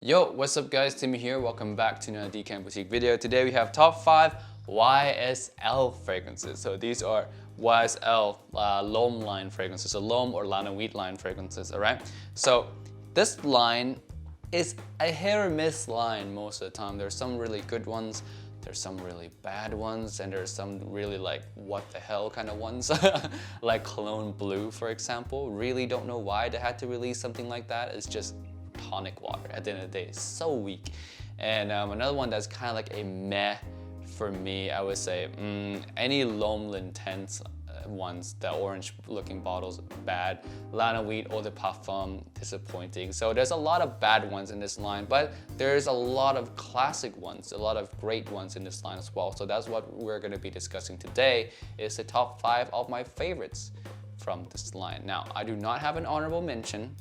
Yo, what's up guys, Timmy here. Welcome back to another DK Boutique video. Today we have top 5 YSL fragrances. So these are YSL L'Homme line fragrances, so L'Homme or Lana Wheat line fragrances, alright? So this line is a hit or miss line most of the time. There's some really good ones, there's some really bad ones, and there's some really like what the hell kind of ones. Like Cologne Blue, for example. Really don't know why they had to release something like that. It's just tonic water at the end of the day. It's so weak. And another one that's kind of like a meh for me, I would say any L'Homme L'Intense ones, the orange looking bottles, bad. Lana Wheat Eau de Parfum, disappointing. So there's a lot of bad ones in this line, but there's a lot of classic ones, a lot of great ones in this line as well. So that's what we're going to be discussing today, is the top 5 of my favorites from this line. Now, I do not have an honorable mention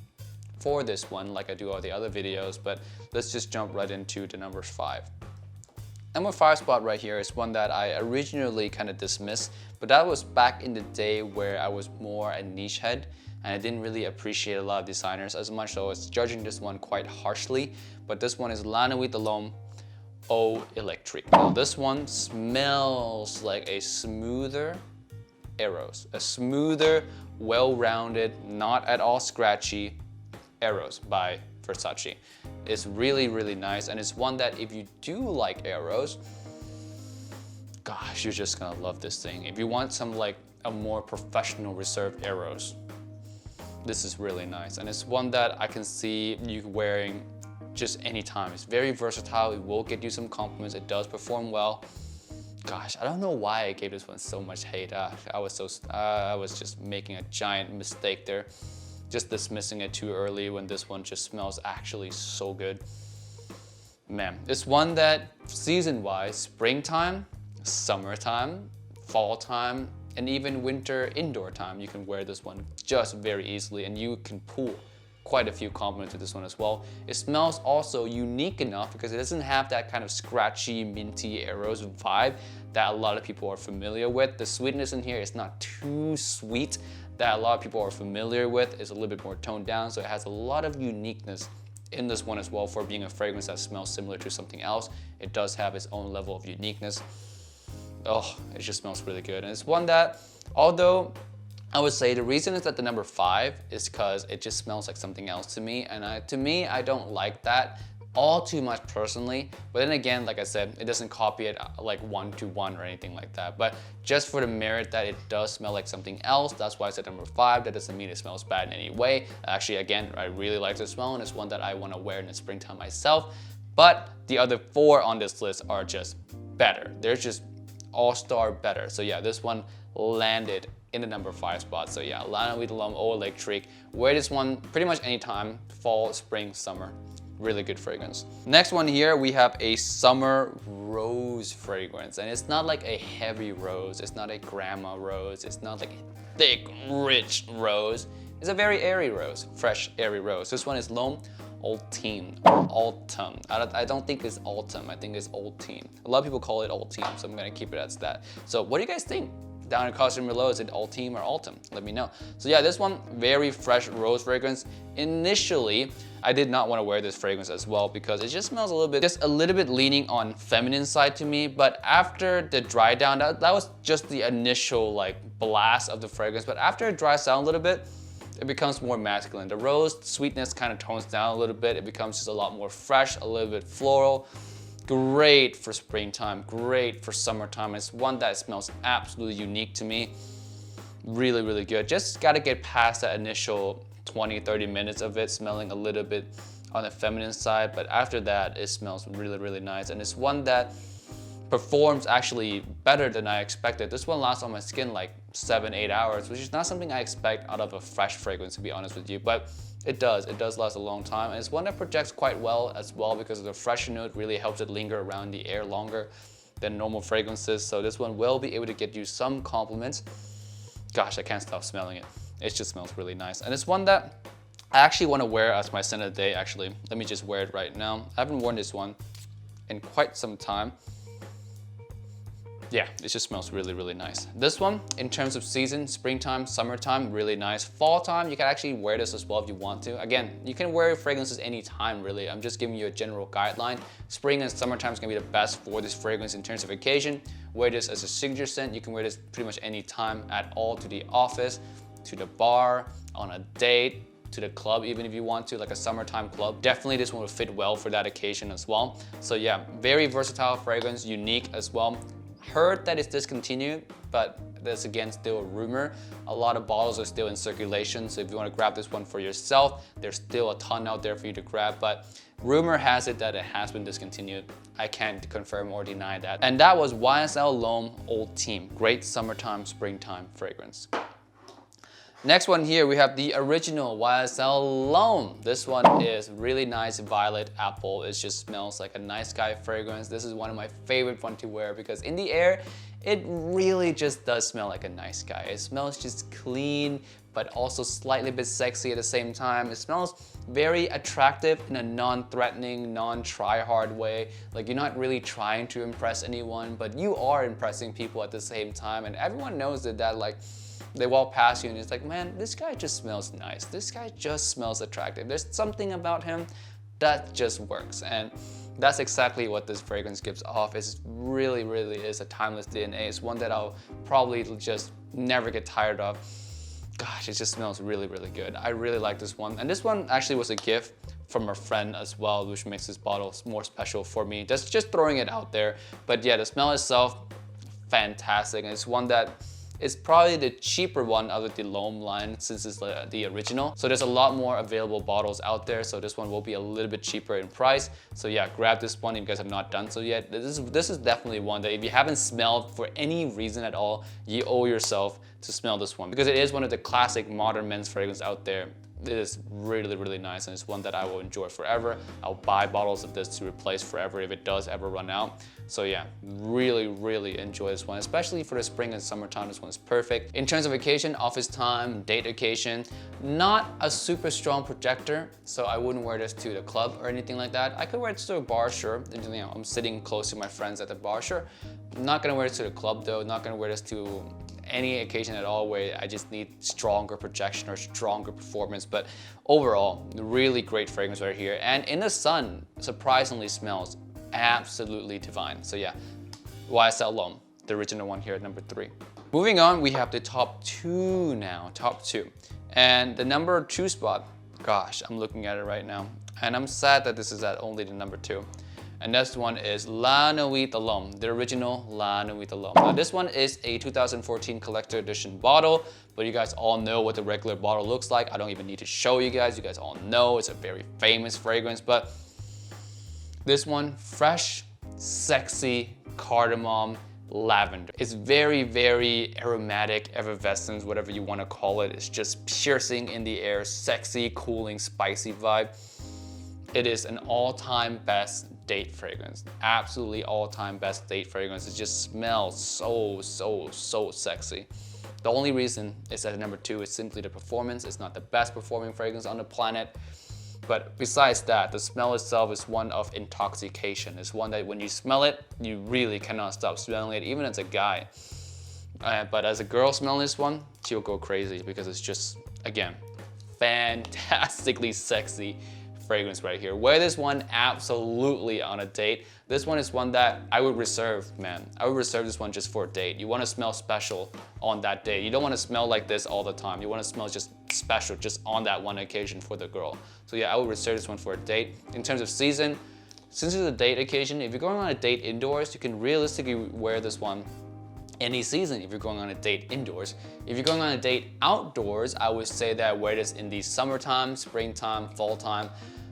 for this one like I do all the other videos, but let's just jump right into the number 5. Number 5 spot right here is one that I originally kind of dismissed, but that was back in the day where I was more a niche head and I didn't really appreciate a lot of designers as much, so I was judging this one quite harshly. But this one is Lana Wheat L'Homme Eau Electrique. Now this one smells like a smoother Eros, a smoother, well-rounded, not at all scratchy Eros by Versace. It's really, really nice, and it's one that if you do like Eros, gosh, you're just gonna love this thing. If you want some like a more professional reserved Eros, this is really nice, and it's one that I can see you wearing just anytime. It's very versatile. It will get you some compliments. It does perform well. Gosh, I don't know why I gave this one so much hate. I was just making a giant mistake there. Just dismissing it too early when this one just smells actually so good. Man, it's one that season-wise, springtime, summertime, fall time, and even winter indoor time, you can wear this one just very easily, and you can pull quite a few compliments with this one as well. It smells also unique enough because it doesn't have that kind of scratchy, minty Eros vibe that a lot of people are familiar with. The sweetness in here is not too sweet that a lot of people are familiar with. It's a little bit more toned down, so it has a lot of uniqueness in this one as well. For being a fragrance that smells similar to something else, it does have its own level of uniqueness. Oh, it just smells really good. And it's one that, although I would say the reason it's at the number 5 is because it just smells like something else to me, and to me, I don't like that all too much personally. But then again, like I said, it doesn't copy it like 1-to-1 or anything like that. But just for the merit that it does smell like something else, that's why it's at number 5. That doesn't mean it smells bad in any way. Actually, again, I really like the smell, and it's one that I want to wear in the springtime myself. But the other 4 on this list are just better. They're just all-star better. So yeah, this one landed in the number 5 spot. So yeah, Lana Wheat L'Homme Eau Electrique. Wear this one pretty much anytime, fall, spring, summer. Really good fragrance. Next one here, we have a summer rose fragrance, and it's not like a heavy rose. It's not a grandma rose. It's not like a thick, rich rose. It's a very airy rose, fresh, airy rose. This one is L'Homme Ultime. Autumn. I don't think it's autumn. I think it's Ultime. A lot of people call it Ultime, so I'm gonna keep it as that. So what do you guys think? Down in costume below, is it Ultime or Autumn? Let me know. So yeah, this one, very fresh rose fragrance. Initially, I did not want to wear this fragrance as well because it just smells just a little bit leaning on feminine side to me. But after the dry down, that was just the initial like blast of the fragrance. But after it dries down a little bit, it becomes more masculine. The rose sweetness kind of tones down a little bit. It becomes just a lot more fresh, a little bit floral. Great for springtime, great for summertime. It's one that smells absolutely unique to me. Really, really good. Just gotta get past that initial 20-30 minutes of it smelling a little bit on the feminine side, but after that, it smells really, really nice. And it's one that performs actually better than I expected. This one lasts on my skin like 7-8 hours, which is not something I expect out of a fresh fragrance, to be honest with you, but it does last a long time. And it's one that projects quite well as well because of the fresher note really helps it linger around the air longer than normal fragrances. So this one will be able to get you some compliments. Gosh, I can't stop smelling it. It just smells really nice. And it's one that I actually want to wear as my scent of the day, actually. Let me just wear it right now. I haven't worn this one in quite some time. Yeah, it just smells really, really nice. This one, in terms of season, springtime, summertime, really nice. Fall time, you can actually wear this as well if you want to. Again, you can wear fragrances anytime, really. I'm just giving you a general guideline. Spring and summertime is gonna be the best for this fragrance in terms of occasion. Wear this as a signature scent. You can wear this pretty much any time at all, to the office, to the bar, on a date, to the club, even if you want to, like a summertime club. Definitely this one will fit well for that occasion as well. So yeah, very versatile fragrance, unique as well. Heard that it's discontinued, but that's again still a rumor. A lot of bottles are still in circulation, so if you want to grab this one for yourself, there's still a ton out there for you to grab, but rumor has it that it has been discontinued. I can't confirm or deny that. And that was YSL L'Homme Old Team. Great summertime, springtime fragrance. Next one here, we have the original YSL L'Homme. This one is really nice violet apple. It just smells like a nice guy fragrance. This is one of my favorite ones to wear because in the air, it really just does smell like a nice guy. It smells just clean, but also slightly bit sexy at the same time. It smells very attractive in a non-threatening, non-try-hard way. Like you're not really trying to impress anyone, but you are impressing people at the same time. And everyone knows that like, they walk past you and it's like, man, this guy just smells nice. This guy just smells attractive. There's something about him that just works. And that's exactly what this fragrance gives off. It really, really is a timeless DNA. It's one that I'll probably just never get tired of. Gosh, it just smells really, really good. I really like this one. And this one actually was a gift from a friend as well, which makes this bottle more special for me. Just throwing it out there. But yeah, the smell itself, fantastic. And it's one that it's probably the cheaper one out of the L'Homme line since it's the original. So there's a lot more available bottles out there. So this one will be a little bit cheaper in price. So yeah, grab this one if you guys have not done so yet. This is definitely one that if you haven't smelled for any reason at all, you owe yourself to smell this one because it is one of the classic modern men's fragrances out there. It is really, really nice and it's one that I will enjoy forever. I'll buy bottles of this to replace forever if it does ever run out. So yeah, really, really enjoy this one, especially for the spring and summertime. This one is perfect. In terms of occasion, office time, date occasion, not a super strong projector, so I wouldn't wear this to the club or anything like that. I could wear it to a bar, sure. You know, I'm sitting close to my friends at the bar, sure. I'm not gonna wear it to the club though, not gonna wear this to any occasion at all where I just need stronger projection or stronger performance. But overall, really great fragrance right here. And in the sun, surprisingly smells absolutely divine. So yeah, YSL L'Homme, the original one here at number 3. Moving on, we have the top 2 now, top 2. And the number 2 spot, gosh, I'm looking at it right now. And I'm sad that this is at only the number 2. And this one is La Nuit de l'Homme, the original La Nuit de l'Homme. Now this one is a 2014 collector edition bottle, but you guys all know what the regular bottle looks like. I don't even need to show you guys all know it's a very famous fragrance, but this one, fresh, sexy, cardamom, lavender. It's very, very aromatic, effervescent, whatever you want to call it. It's just piercing in the air, sexy, cooling, spicy vibe. It is an all-time best date fragrance. Absolutely all-time best date fragrance. It just smells so, so, so sexy. The only reason it's at number 2 is simply the performance. It's not the best performing fragrance on the planet. But besides that, the smell itself is one of intoxication. It's one that when you smell it, you really cannot stop smelling it, even as a guy. But as a girl smelling this one, she'll go crazy because it's just, again, fantastically sexy fragrance right here. Wear this one absolutely on a date. This one is one that I would reserve, man. I would reserve this one just for a date. You want to smell special on that date. You don't want to smell like this all the time. You want to smell just special just on that one occasion for the girl. So yeah, I would reserve this one for a date. In terms of season, since it's a date occasion, if you're going on a date indoors, you can realistically wear this one any season if you're going on a date indoors. If you're going on a date outdoors, I would say that wear this in the summertime, springtime, fall time.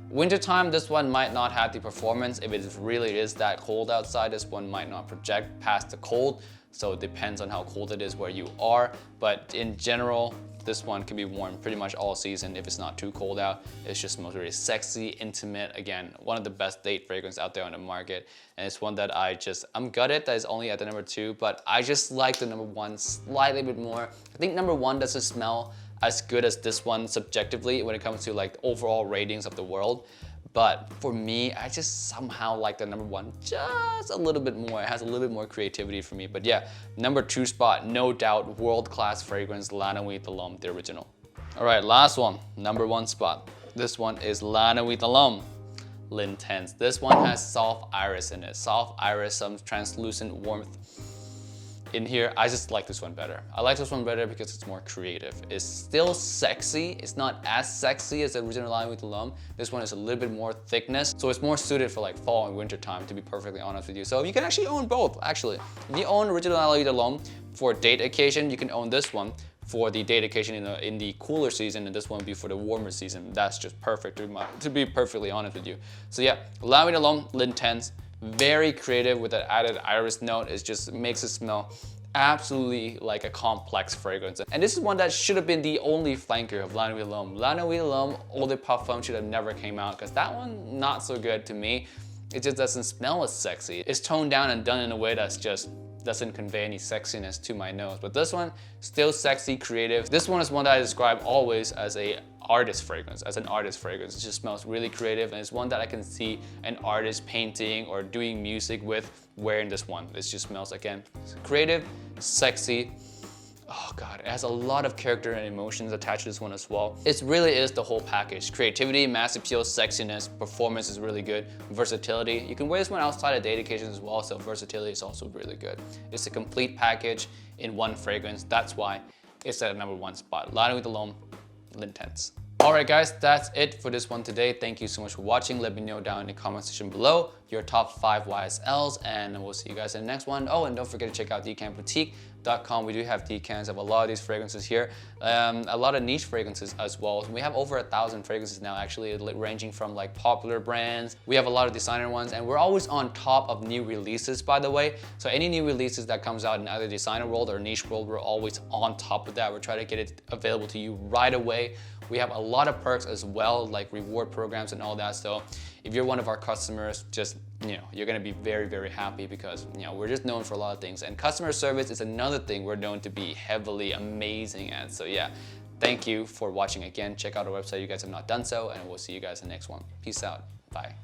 Wintertime, this one might not have the performance. If it really is that cold outside, this one might not project past the cold. So it depends on how cold it is where you are. But in general, this one can be worn pretty much all season if it's not too cold out. It's just most really sexy, intimate. Again, one of the best date fragrances out there on the market. And it's one that I'm gutted that it's only at the number 2, but I just like the number 1 slightly bit more. I think number 1 doesn't smell as good as this one subjectively when it comes to like overall ratings of the world. But for me, I just somehow like the number 1 just a little bit more. It has a little bit more creativity for me. But yeah, number 2 spot, no doubt, world-class fragrance, La Nuit de l'Homme, the original. All right, last one, number 1 spot. This one is La Nuit de l'Homme, L'Intense. This one has soft iris in it. Soft iris, some translucent warmth in here. I just like this one better. I like this one better because it's more creative. It's still sexy. It's not as sexy as the original La Nuit de l'Homme. This one is a little bit more thickness. So it's more suited for like fall and winter time, to be perfectly honest with you. So you can actually own both, actually. If you own original La Nuit de l'Homme for date occasion, you can own this one for the date occasion in the cooler season, and this one will be for the warmer season. That's just perfect to be perfectly honest with you. So yeah, La Nuit de l'Homme, L'Intense, very creative with that added iris note. It just makes it smell absolutely like a complex fragrance. And this is one that should have been the only flanker of La Nuit de l'Homme. La Nuit de l'Homme Eau de Parfum should have never came out, because that one, not so good to me. It just doesn't smell as sexy. It's toned down and done in a way that's just doesn't convey any sexiness to my nose. But this one, still sexy, creative. This one is one that I describe always as an artist fragrance. It just smells really creative, and it's one that I can see an artist painting or doing music with wearing this one. It just smells, again, creative, sexy. Oh God, it has a lot of character and emotions attached to this one as well. It really is the whole package. Creativity, mass appeal, sexiness, performance is really good, versatility. You can wear this one outside of date occasions as well, so versatility is also really good. It's a complete package in one fragrance. That's why it's at number 1 spot. La Nuit de l'Homme, L'Intense. Alright guys, that's it for this one today. Thank you so much for watching. Let me know down in the comment section below your top 5 YSLs, and we'll see you guys in the next one. Oh, and don't forget to check out DecanBoutique.com. We do have decants of a lot of these fragrances here. A lot of niche fragrances as well. We have over 1,000 fragrances now, actually, ranging from like popular brands. We have a lot of designer ones, and we're always on top of new releases, by the way. So any new releases that comes out in either designer world or niche world, we're always on top of that. We're trying to get it available to you right away. We have a lot of perks as well, like reward programs and all that. So if you're one of our customers, just, you're gonna be very, very happy, because, we're just known for a lot of things. And customer service is another thing we're known to be heavily amazing at. So yeah, thank you for watching again. Check out our website if you guys have not done so, and we'll see you guys in the next one. Peace out. Bye.